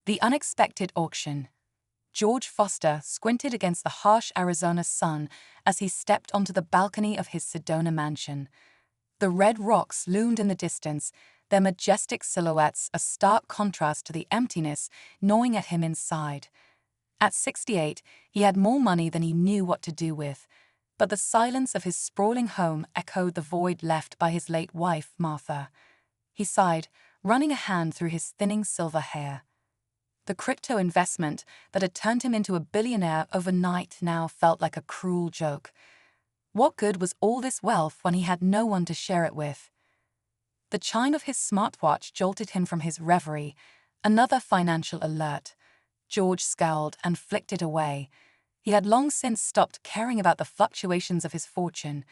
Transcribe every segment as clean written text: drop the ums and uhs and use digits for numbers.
The unexpected auction. George Foster squinted against the harsh Arizona sun as he stepped onto the balcony of his Sedona mansion. The red rocks loomed in the distance, their majestic silhouettes a stark contrast to the emptiness gnawing at him inside. At 68, he had more money than he knew what to do with, but the silence of his sprawling home echoed the void left by his late wife, Martha. He sighed, running a hand through his thinning silver hair. The crypto investment that had turned him into a billionaire overnight now felt like a cruel joke. What good was all this wealth when he had no one to share it with? The chime of his smartwatch jolted him from his reverie, another financial alert. George scowled and flicked it away. He had long since stopped caring about the fluctuations of his fortune.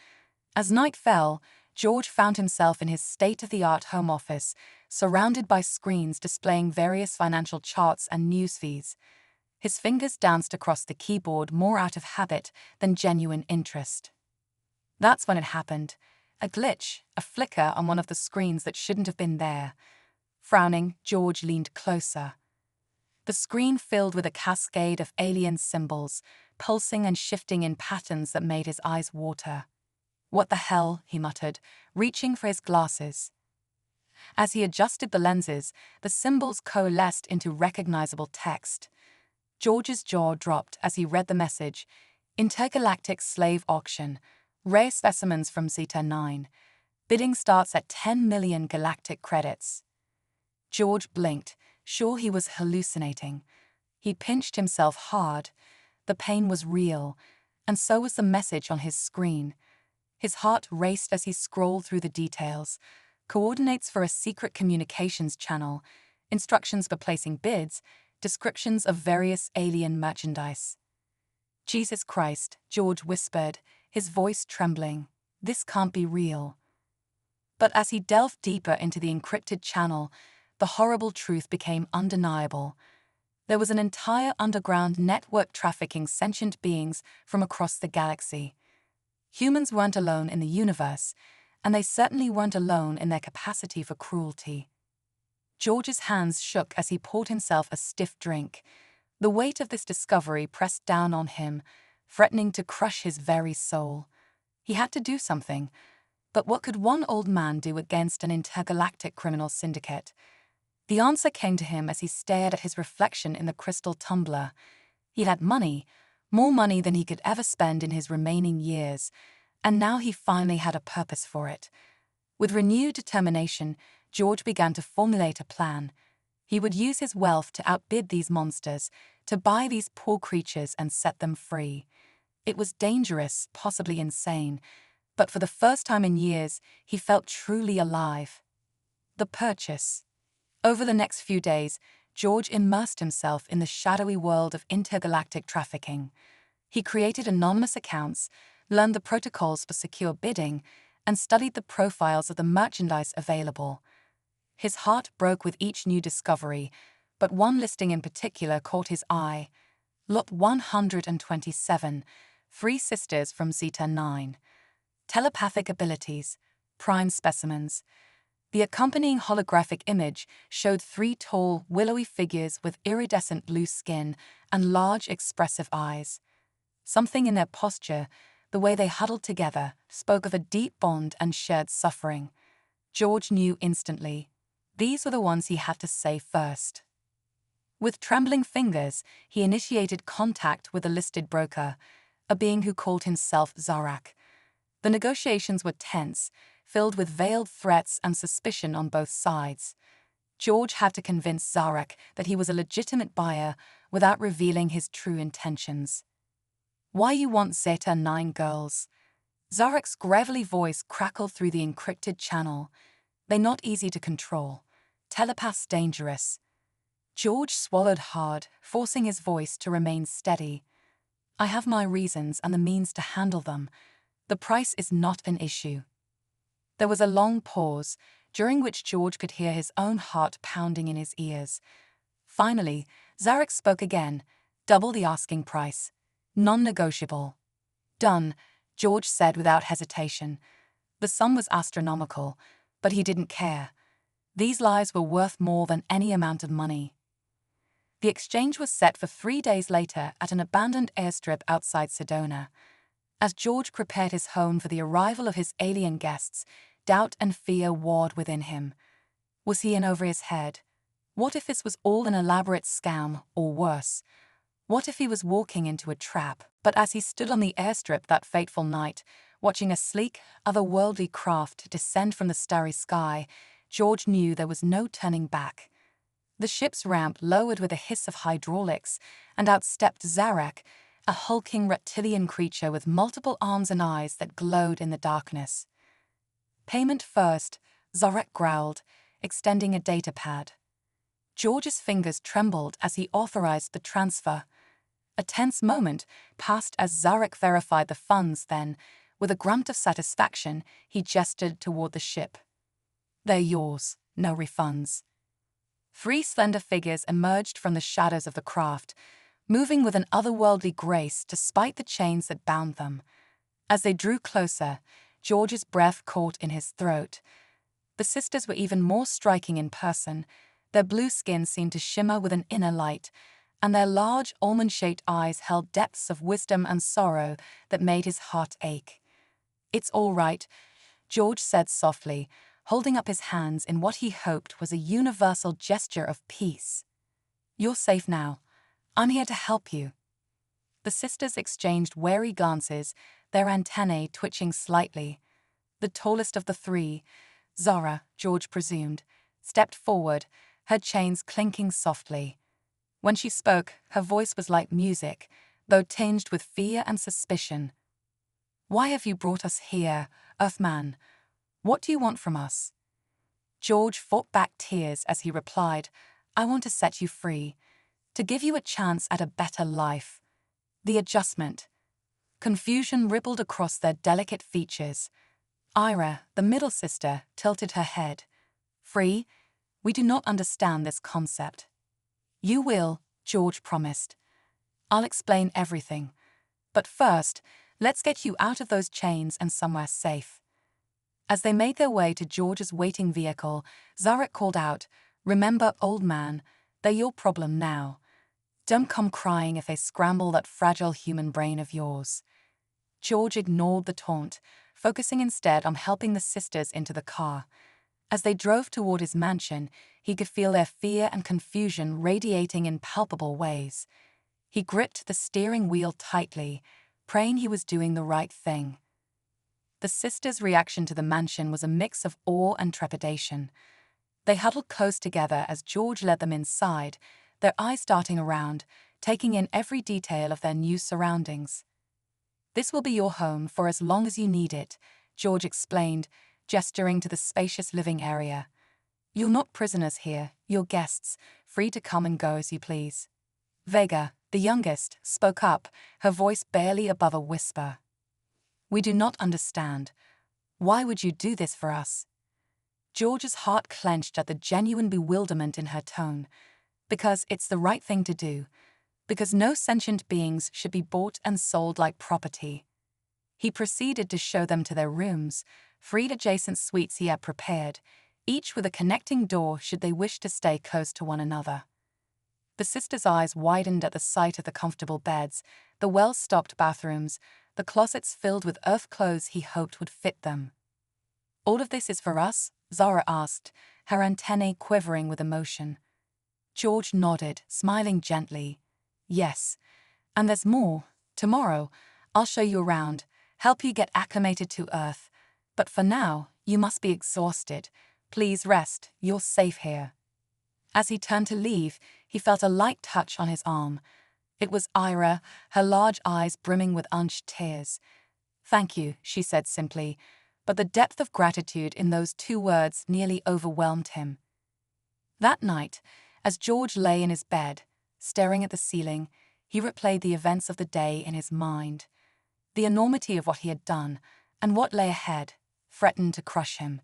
As night fell, George found himself in his state-of-the-art home office, surrounded by screens displaying various financial charts and news feeds. His fingers danced across the keyboard more out of habit than genuine interest. That's when it happened. A glitch, a flicker on one of the screens that shouldn't have been there. Frowning, George leaned closer. The screen filled with a cascade of alien symbols, pulsing and shifting in patterns that made his eyes water. "What the hell?" he muttered, reaching for his glasses. As he adjusted the lenses, the symbols coalesced into recognizable text. George's jaw dropped as he read the message: Intergalactic slave auction. Rare specimens from Zeta 9. Bidding starts at 10 million galactic credits. George blinked, sure he was hallucinating. He pinched himself hard. The pain was real, and so was the message on his screen. His heart raced as he scrolled through the details. Coordinates for a secret communications channel, instructions for placing bids, descriptions of various alien merchandise. "Jesus Christ," George whispered, his voice trembling. "This can't be real." But as he delved deeper into the encrypted channel, the horrible truth became undeniable. There was an entire underground network trafficking sentient beings from across the galaxy. Humans weren't alone in the universe, and they certainly weren't alone in their capacity for cruelty. George's hands shook as he poured himself a stiff drink. The weight of this discovery pressed down on him, threatening to crush his very soul. He had to do something, but what could one old man do against an intergalactic criminal syndicate? The answer came to him as he stared at his reflection in the crystal tumbler. He had money, more money than he could ever spend in his remaining years, and now he finally had a purpose for it. With renewed determination, George began to formulate a plan. He would use his wealth to outbid these monsters, to buy these poor creatures and set them free. It was dangerous, possibly insane, but for the first time in years, he felt truly alive. The purchase. Over the next few days, George immersed himself in the shadowy world of intergalactic trafficking. He created anonymous accounts, learned the protocols for secure bidding, and studied the profiles of the merchandise available. His heart broke with each new discovery, but one listing in particular caught his eye. Lot 127, 3 sisters from Zeta 9. Telepathic abilities, prime specimens. The accompanying holographic image showed 3 tall, willowy figures with iridescent blue skin and large, expressive eyes. Something in their posture, the way they huddled together, spoke of a deep bond and shared suffering. George knew instantly. These were the ones he had to save first. With trembling fingers, he initiated contact with a listed broker, a being who called himself Zarak. The negotiations were tense, filled with veiled threats and suspicion on both sides. George had to convince Zarak that he was a legitimate buyer without revealing his true intentions. "Why you want Zeta 9 girls?" Zarak's gravelly voice crackled through the encrypted channel. "They're not easy to control. Telepaths dangerous." George swallowed hard, forcing his voice to remain steady. "I have my reasons and the means to handle them. The price is not an issue." There was a long pause, during which George could hear his own heart pounding in his ears. Finally, Zarak spoke again. "Double the asking price. Non-negotiable." "Done," George said without hesitation. The sum was astronomical, but he didn't care. These lives were worth more than any amount of money. The exchange was set for 3 days later at an abandoned airstrip outside Sedona. As George prepared his home for the arrival of his alien guests, doubt and fear warred within him. Was he in over his head? What if this was all an elaborate scam, or worse? What if he was walking into a trap? But as he stood on the airstrip that fateful night, watching a sleek, otherworldly craft descend from the starry sky, George knew there was no turning back. The ship's ramp lowered with a hiss of hydraulics, and out stepped Zarak, a hulking reptilian creature with multiple arms and eyes that glowed in the darkness. "Payment first," Zarak growled, extending a data pad. George's fingers trembled as he authorized the transfer. A tense moment passed as Zarak verified the funds, then, with a grunt of satisfaction, he gestured toward the ship. "They're yours, no refunds." 3 slender figures emerged from the shadows of the craft, moving with an otherworldly grace despite the chains that bound them. As they drew closer, George's breath caught in his throat. The sisters were even more striking in person. Their blue skin seemed to shimmer with an inner light, and their large, almond-shaped eyes held depths of wisdom and sorrow that made his heart ache. "It's all right," George said softly, holding up his hands in what he hoped was a universal gesture of peace. "You're safe now. I'm here to help you." The sisters exchanged wary glances, their antennae twitching slightly. The tallest of the 3, Zara, George presumed, stepped forward, her chains clinking softly. When she spoke, her voice was like music, though tinged with fear and suspicion. "Why have you brought us here, Earthman? What do you want from us?" George fought back tears as he replied, "I want to set you free, to give you a chance at a better life." The adjustment. Confusion rippled across their delicate features. Ira, the middle sister, tilted her head. "Free? We do not understand this concept." "You will," George promised. "I'll explain everything. But first, let's get you out of those chains and somewhere safe." As they made their way to George's waiting vehicle, Zarak called out, "Remember, old man, they're your problem now. Don't come crying if they scramble that fragile human brain of yours." George ignored the taunt, focusing instead on helping the sisters into the car. As they drove toward his mansion, he could feel their fear and confusion radiating in palpable ways. He gripped the steering wheel tightly, praying he was doing the right thing. The sisters' reaction to the mansion was a mix of awe and trepidation. They huddled close together as George led them inside, their eyes darting around, taking in every detail of their new surroundings. "This will be your home for as long as you need it," George explained, gesturing to the spacious living area. "You're not prisoners here, you're guests, free to come and go as you please." Vega, the youngest, spoke up, her voice barely above a whisper. "We do not understand. Why would you do this for us?" George's heart clenched at the genuine bewilderment in her tone. "Because it's the right thing to do. Because no sentient beings should be bought and sold like property." He proceeded to show them to their rooms, 3 adjacent suites he had prepared, each with a connecting door should they wish to stay close to one another. The sisters' eyes widened at the sight of the comfortable beds, the well-stocked bathrooms, the closets filled with earth clothes he hoped would fit them. "All of this is for us?" Zara asked, her antennae quivering with emotion. George nodded, smiling gently. "Yes. And there's more. Tomorrow, I'll show you around, help you get acclimated to Earth. But for now, you must be exhausted. Please rest, you're safe here." As he turned to leave, he felt a light touch on his arm. It was Ira, her large eyes brimming with unshed tears. "Thank you," she said simply, but the depth of gratitude in those 2 words nearly overwhelmed him. That night, as George lay in his bed, staring at the ceiling, he replayed the events of the day in his mind. The enormity of what he had done, and what lay ahead, threatened to crush him.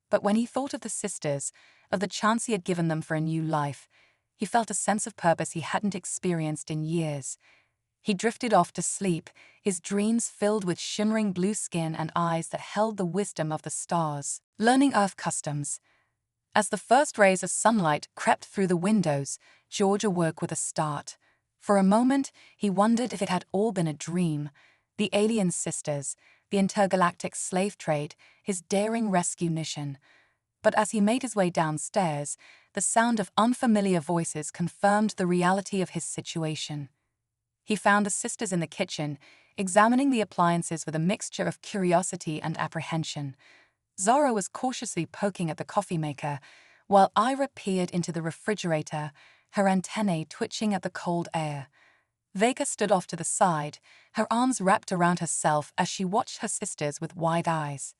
But when he thought of the sisters, of the chance he had given them for a new life, he felt a sense of purpose he hadn't experienced in years. He drifted off to sleep, his dreams filled with shimmering blue skin and eyes that held the wisdom of the stars. Learning Earth customs. As the first rays of sunlight crept through the windows, George awoke with a start. For a moment, he wondered if it had all been a dream. The alien sisters, the intergalactic slave trade, his daring rescue mission. But as he made his way downstairs, the sound of unfamiliar voices confirmed the reality of his situation. He found the sisters in the kitchen, examining the appliances with a mixture of curiosity and apprehension. Zara was cautiously poking at the coffee maker, while Ira peered into the refrigerator, her antennae twitching at the cold air. Vega stood off to the side, her arms wrapped around herself as she watched her sisters with wide eyes.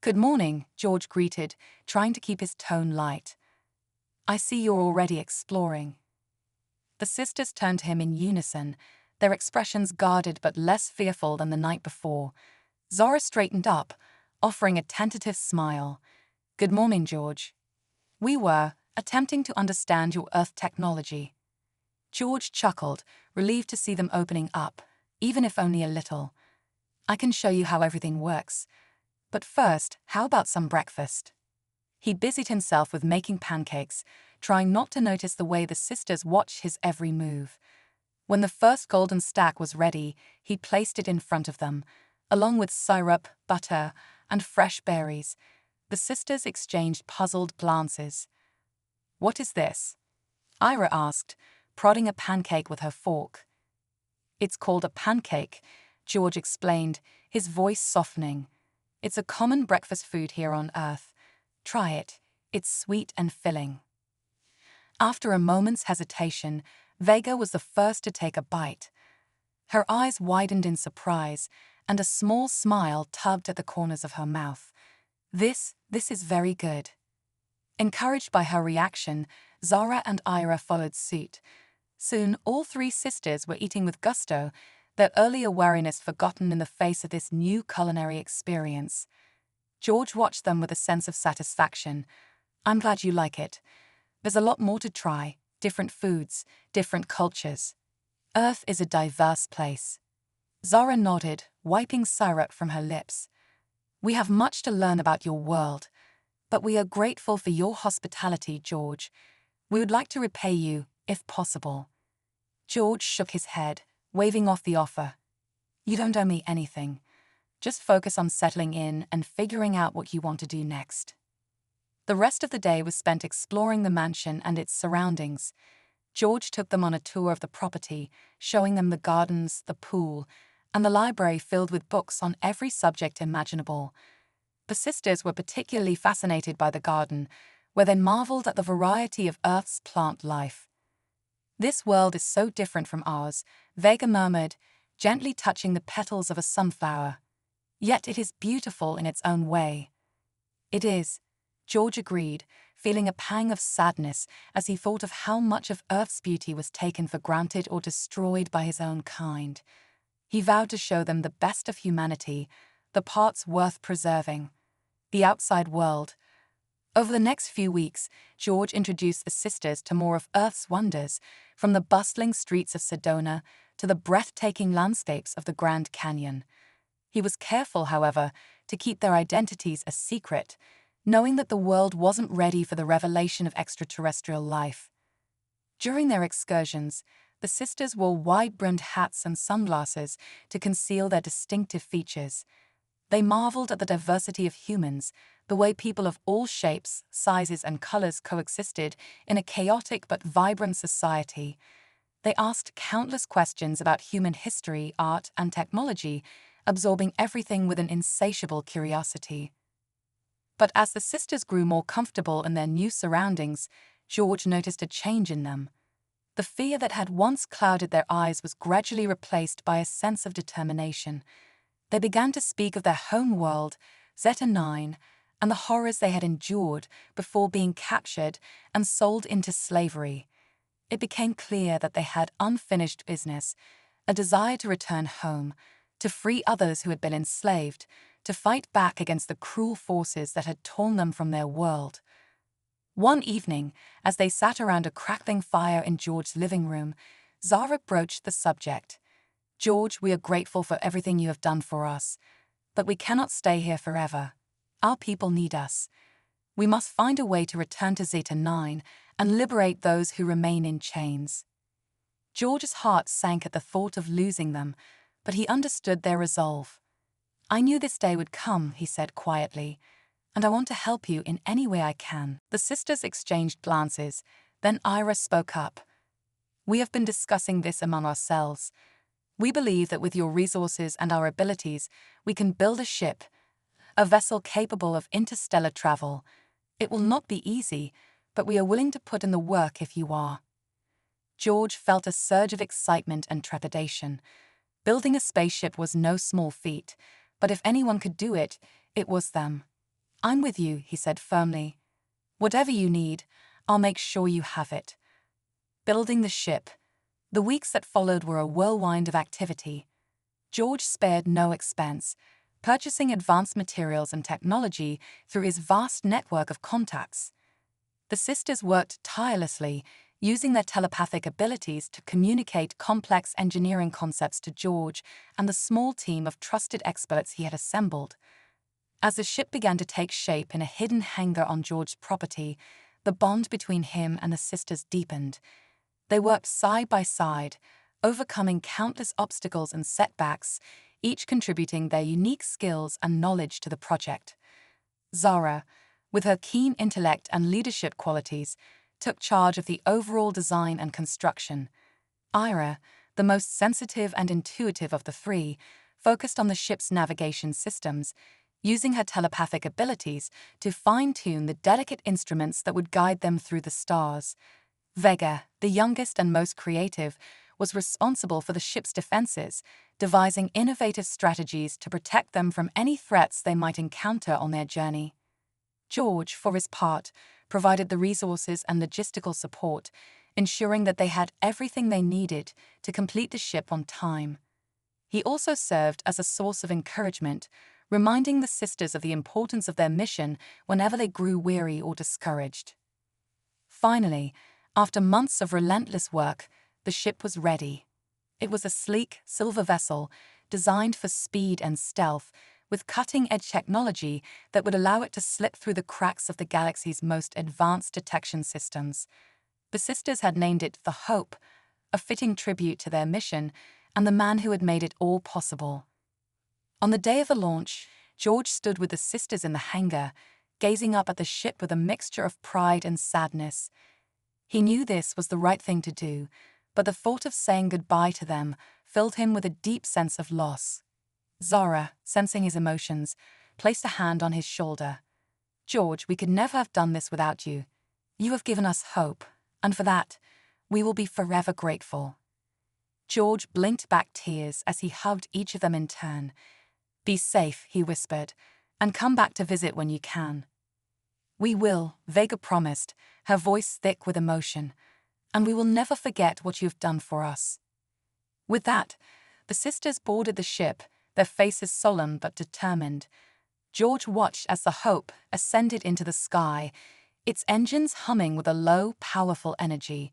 "Good morning," George greeted, trying to keep his tone light. "I see you're already exploring." The sisters turned to him in unison, their expressions guarded but less fearful than the night before. Zara straightened up, offering a tentative smile. "Good morning, George. We were attempting to understand your Earth technology." George chuckled, relieved to see them opening up, even if only a little. "I can show you how everything works. But first, how about some breakfast?" He busied himself with making pancakes, trying not to notice the way the sisters watched his every move. When the first golden stack was ready, he placed it in front of them, along with syrup, butter, and fresh berries. The sisters exchanged puzzled glances. "What is this?" Ira asked, prodding a pancake with her fork. "It's called a pancake," George explained, his voice softening. "It's a common breakfast food here on Earth. Try it. It's sweet and filling." After a moment's hesitation, Vega was the first to take a bite. Her eyes widened in surprise, and a small smile tugged at the corners of her mouth. This is very good." Encouraged by her reaction, Zara and Ira followed suit. Soon, all three sisters were eating with gusto, their earlier wariness forgotten in the face of this new culinary experience. George watched them with a sense of satisfaction. "I'm glad you like it. There's a lot more to try, different foods, different cultures. Earth is a diverse place." Zara nodded, wiping syrup from her lips. "We have much to learn about your world, but we are grateful for your hospitality, George. We would like to repay you, if possible." George shook his head, waving off the offer. "You don't owe me anything. Just focus on settling in and figuring out what you want to do next." The rest of the day was spent exploring the mansion and its surroundings. George took them on a tour of the property, showing them the gardens, the pool, and the library filled with books on every subject imaginable. The sisters were particularly fascinated by the garden, where they marveled at the variety of Earth's plant life. "This world is so different from ours," Vega murmured, gently touching the petals of a sunflower. "Yet it is beautiful in its own way." "It is," George agreed, feeling a pang of sadness as he thought of how much of Earth's beauty was taken for granted or destroyed by his own kind. He vowed to show them the best of humanity, the parts worth preserving. The outside world. Over the next few weeks, George introduced the sisters to more of Earth's wonders, from the bustling streets of Sedona to the breathtaking landscapes of the Grand Canyon. He was careful, however, to keep their identities a secret, knowing that the world wasn't ready for the revelation of extraterrestrial life. During their excursions, the sisters wore wide-brimmed hats and sunglasses to conceal their distinctive features. They marveled at the diversity of humans, the way people of all shapes, sizes, and colors coexisted in a chaotic but vibrant society. They asked countless questions about human history, art, and technology, absorbing everything with an insatiable curiosity. But as the sisters grew more comfortable in their new surroundings, George noticed a change in them. The fear that had once clouded their eyes was gradually replaced by a sense of determination. They began to speak of their home world, Zeta 9, and the horrors they had endured before being captured and sold into slavery. It became clear that they had unfinished business, a desire to return home, to free others who had been enslaved, to fight back against the cruel forces that had torn them from their world. One evening, as they sat around a crackling fire in George's living room, Zara broached the subject. "George, we are grateful for everything you have done for us, but we cannot stay here forever. Our people need us. We must find a way to return to Zeta-9 and liberate those who remain in chains. George's heart sank at the thought of losing them, but he understood their resolve. I knew this day would come, he said quietly, and I want to help you in any way I can. The sisters exchanged glances, then Ira spoke up. We have been discussing this among ourselves. We believe that with your resources and our abilities, we can build a ship, a vessel capable of interstellar travel. It will not be easy, but we are willing to put in the work if you are. George felt a surge of excitement and trepidation. Building a spaceship was no small feat, but if anyone could do it, it was them. I'm with you, he said firmly. Whatever you need, I'll make sure you have it. Building the ship. The weeks that followed were a whirlwind of activity. George spared no expense, purchasing advanced materials and technology through his vast network of contacts. The sisters worked tirelessly, using their telepathic abilities to communicate complex engineering concepts to George and the small team of trusted experts he had assembled. As the ship began to take shape in a hidden hangar on George's property, the bond between him and the sisters deepened. They worked side by side, overcoming countless obstacles and setbacks, each contributing their unique skills and knowledge to the project. Zara, with her keen intellect and leadership qualities, took charge of the overall design and construction. Ira, the most sensitive and intuitive of the three, focused on the ship's navigation systems, using her telepathic abilities to fine-tune the delicate instruments that would guide them through the stars. Vega, the youngest and most creative, was responsible for the ship's defenses, devising innovative strategies to protect them from any threats they might encounter on their journey. George, for his part, provided the resources and logistical support, ensuring that they had everything they needed to complete the ship on time. He also served as a source of encouragement, reminding the sisters of the importance of their mission whenever they grew weary or discouraged. Finally, after months of relentless work, the ship was ready. It was a sleek, silver vessel designed for speed and stealth, with cutting-edge technology that would allow it to slip through the cracks of the galaxy's most advanced detection systems. The sisters had named it the Hope, a fitting tribute to their mission and the man who had made it all possible. On the day of the launch, George stood with the sisters in the hangar, gazing up at the ship with a mixture of pride and sadness. He knew this was the right thing to do, but the thought of saying goodbye to them filled him with a deep sense of loss. Zara, sensing his emotions, placed a hand on his shoulder. George, we could never have done this without you. You have given us hope, and for that, we will be forever grateful. George blinked back tears as he hugged each of them in turn. Be safe, he whispered, and come back to visit when you can. We will, Vega promised, her voice thick with emotion, and we will never forget what you've done for us. With that, the sisters boarded the ship, their faces solemn but determined. George watched as the Hope ascended into the sky, its engines humming with a low, powerful energy.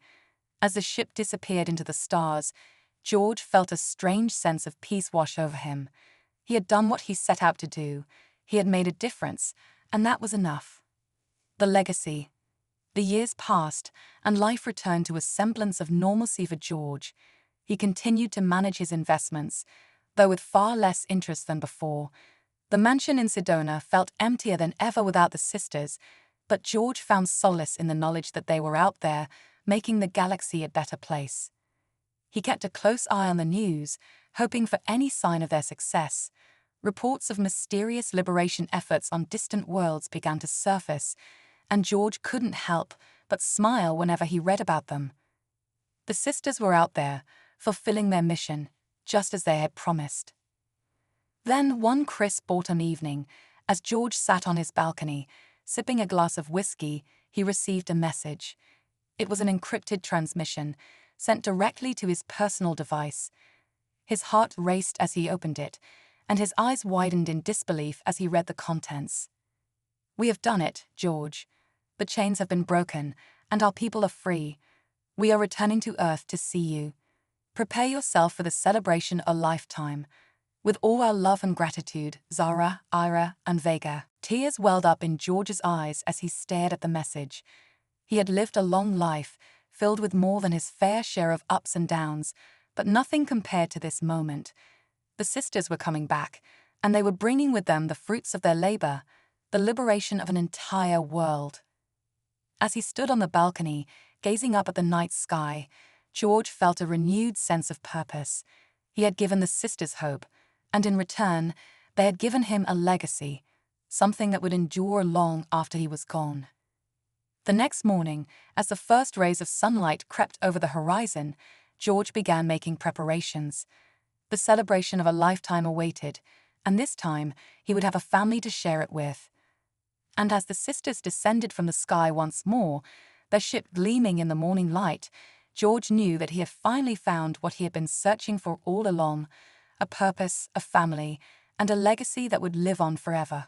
As the ship disappeared into the stars, George felt a strange sense of peace wash over him. He had done what he set out to do. He had made a difference, and that was enough. The legacy. The years passed, and life returned to a semblance of normalcy for George. He continued to manage his investments, though with far less interest than before. The mansion in Sedona felt emptier than ever without the sisters, but George found solace in the knowledge that they were out there, making the galaxy a better place. He kept a close eye on the news, hoping for any sign of their success. Reports of mysterious liberation efforts on distant worlds began to surface, and George couldn't help but smile whenever he read about them. The sisters were out there, fulfilling their mission, just as they had promised. Then, one crisp autumn evening, as George sat on his balcony, sipping a glass of whiskey, he received a message. It was an encrypted transmission, sent directly to his personal device. His heart raced as he opened it, and his eyes widened in disbelief as he read the contents. We have done it, George. The chains have been broken, and our people are free. We are returning to Earth to see you. Prepare yourself for the celebration of a lifetime. With all our love and gratitude, Zara, Ira, and Vega. Tears welled up in George's eyes as he stared at the message. He had lived a long life, filled with more than his fair share of ups and downs, but nothing compared to this moment. The sisters were coming back, and they were bringing with them the fruits of their labor, the liberation of an entire world. As he stood on the balcony, gazing up at the night sky, George felt a renewed sense of purpose. He had given the sisters hope, and in return, they had given him a legacy, something that would endure long after he was gone. The next morning, as the first rays of sunlight crept over the horizon, George began making preparations. The celebration of a lifetime awaited, and this time he would have a family to share it with. And as the sisters descended from the sky once more, their ship gleaming in the morning light, George knew that he had finally found what he had been searching for all along: a purpose, a family, and a legacy that would live on forever.